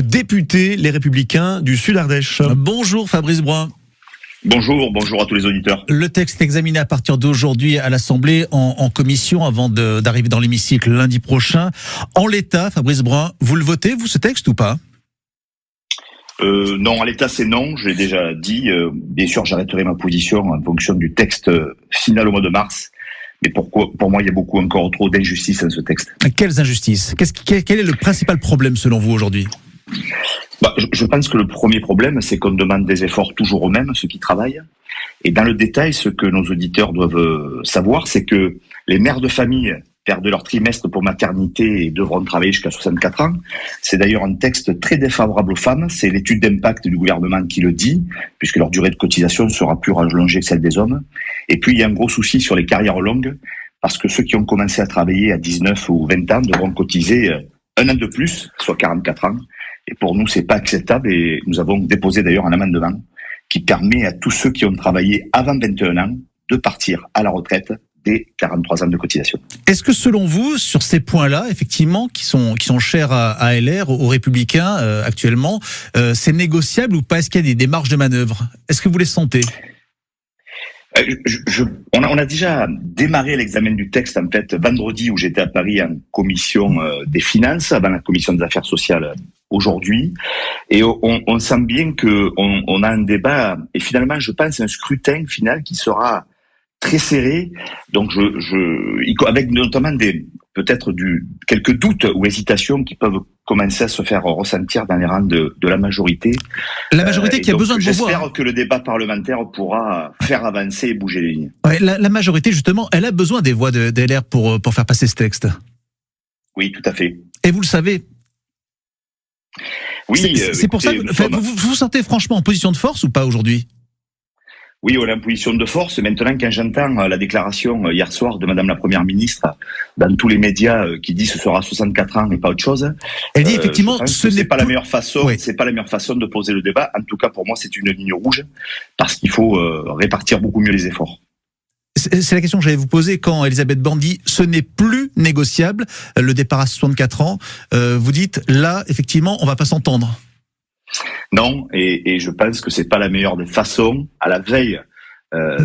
député Les Républicains du Sud-Ardèche. Bonjour Fabrice Brun. Bonjour à tous les auditeurs. Le texte est examiné à partir d'aujourd'hui à l'Assemblée en commission avant d'arriver dans l'hémicycle lundi prochain. En l'état, Fabrice Brun, vous le votez, vous, ce texte ou pas ? Non, à l'état c'est non, je l'ai déjà dit. Bien sûr, j'arrêterai ma position en fonction du texte final au mois de mars. Mais pour moi, il y a encore trop d'injustices dans ce texte. Quelles injustices ? Quel est le principal problème selon vous aujourd'hui ? Je pense que le premier problème, c'est qu'on demande des efforts toujours aux mêmes, ceux qui travaillent. Et dans le détail, ce que nos auditeurs doivent savoir, c'est que les mères de famille perdent leur trimestre pour maternité et devront travailler jusqu'à 64 ans. C'est d'ailleurs un texte très défavorable aux femmes. C'est l'étude d'impact du gouvernement qui le dit, puisque leur durée de cotisation sera plus rallongée que celle des hommes. Et puis, il y a un gros souci sur les carrières longues, parce que ceux qui ont commencé à travailler à 19 ou 20 ans devront cotiser un an de plus, soit 44 ans. Et pour nous, c'est pas acceptable. Et nous avons déposé d'ailleurs un amendement qui permet à tous ceux qui ont travaillé avant 21 ans de partir à la retraite dès 43 ans de cotisation. Est-ce que selon vous, sur ces points-là, effectivement, qui sont chers à LR, aux Républicains actuellement, c'est négociable ou pas ? Est-ce qu'il y a des marges de manœuvre ? Est-ce que vous les sentez ? On a déjà démarré l'examen du texte en fait vendredi où j'étais à Paris en commission des finances avant la commission des affaires sociales aujourd'hui, et on sent bien que on a un débat et finalement je pense un scrutin final qui sera très serré. Donc avec notamment peut-être quelques doutes ou hésitations qui peuvent commencer à se faire ressentir dans les rangs de la majorité. La majorité qui a besoin de vos voix. J'espère que le débat parlementaire pourra faire avancer et bouger les lignes. Ouais, la majorité, justement, elle a besoin des voix de LR pour faire passer ce texte. Oui, tout à fait. Et vous le savez. Oui. C'est pour ça que vous vous sentez franchement en position de force ou pas aujourd'hui ? Oui, on est en position de force. Maintenant, quand j'entends la déclaration hier soir de Madame la Première ministre dans tous les médias qui dit que ce sera 64 ans et pas autre chose. Elle dit effectivement, ce n'est pas la meilleure façon. Oui. C'est pas la meilleure façon de poser le débat. En tout cas, pour moi, c'est une ligne rouge parce qu'il faut répartir beaucoup mieux les efforts. C'est la question que j'allais vous poser quand Elisabeth Borne dit ce n'est plus négociable le départ à 64 ans. Vous dites là, effectivement, on va pas s'entendre. Non, et je pense que c'est pas la meilleure des façons, à la veille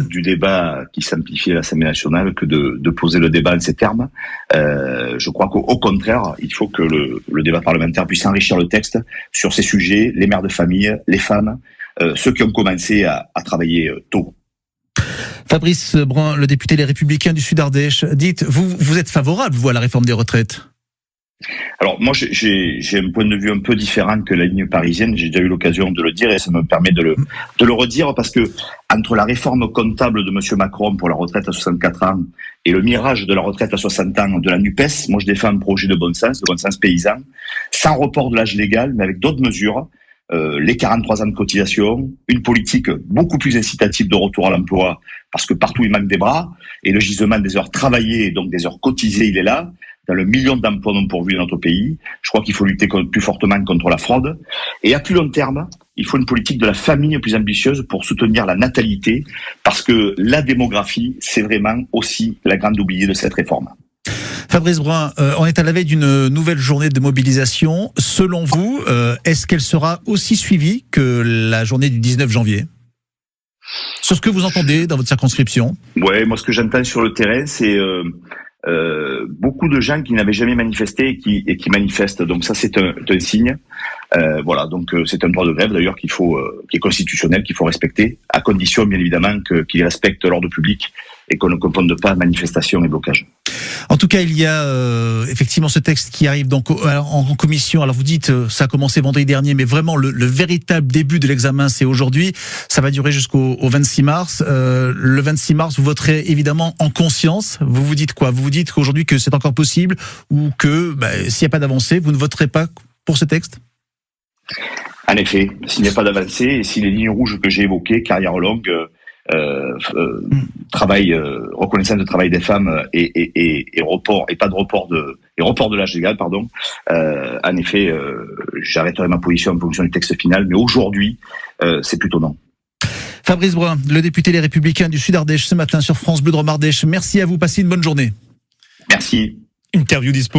du débat qui s'amplifie à l'Assemblée nationale, que de poser le débat en ces termes. Je crois qu'au contraire, il faut que le débat parlementaire puisse enrichir le texte sur ces sujets, les mères de famille, les femmes, ceux qui ont commencé à travailler tôt. Fabrice Brun, le député Les Républicains du Sud-Ardèche, dites, vous êtes favorable, vous, à la réforme des retraites ? Alors moi j'ai un point de vue un peu différent que la ligne parisienne, j'ai déjà eu l'occasion de le dire et ça me permet de le redire parce que entre la réforme comptable de monsieur Macron pour la retraite à 64 ans et le mirage de la retraite à 60 ans de la NUPES, moi je défends un projet de bon sens paysan, sans report de l'âge légal mais avec d'autres mesures, les 43 ans de cotisation, une politique beaucoup plus incitative de retour à l'emploi parce que partout il manque des bras et le gisement des heures travaillées, donc des heures cotisées, il est là. Dans le million d'emplois non pourvus dans notre pays, je crois qu'il faut lutter plus fortement contre la fraude. Et à plus long terme, il faut une politique de la famille plus ambitieuse pour soutenir la natalité, parce que la démographie, c'est vraiment aussi la grande oubliée de cette réforme. Fabrice Brun, on est à la veille d'une nouvelle journée de mobilisation. Selon vous, est-ce qu'elle sera aussi suivie que la journée du 19 janvier ? Sur ce que vous entendez dans votre circonscription ? Ouais, moi ce que j'entends sur le terrain, c'est beaucoup de gens qui n'avaient jamais manifesté et qui manifestent. Donc ça, c'est un signe. Voilà, donc c'est un droit de grève d'ailleurs qui est constitutionnel, qu'il faut respecter, à condition bien évidemment qu'il respecte l'ordre public et qu'on ne confonde pas manifestation et blocage. En tout cas, il y a effectivement ce texte qui arrive donc en commission. Alors vous dites, ça a commencé vendredi dernier, mais vraiment le véritable début de l'examen, c'est aujourd'hui. Ça va durer jusqu'au 26 mars. Le 26 mars, vous voterez évidemment en conscience. Vous vous dites quoi ? Vous vous dites qu'aujourd'hui que c'est encore possible ou que s'il n'y a pas d'avancée, vous ne voterez pas pour ce texte ? En effet, s'il n'y a pas d'avancée et si les lignes rouges que j'ai évoquées, carrière longue, travail, reconnaissance de travail des femmes et report de l'âge légal, pardon. En effet, j'arrêterai ma position en fonction du texte final, mais aujourd'hui, c'est plutôt non. Fabrice Brun, le député Les Républicains du Sud-Ardèche ce matin sur France Bleu Drôme Ardèche. Merci à vous, passez une bonne journée. Merci. Interview dispo.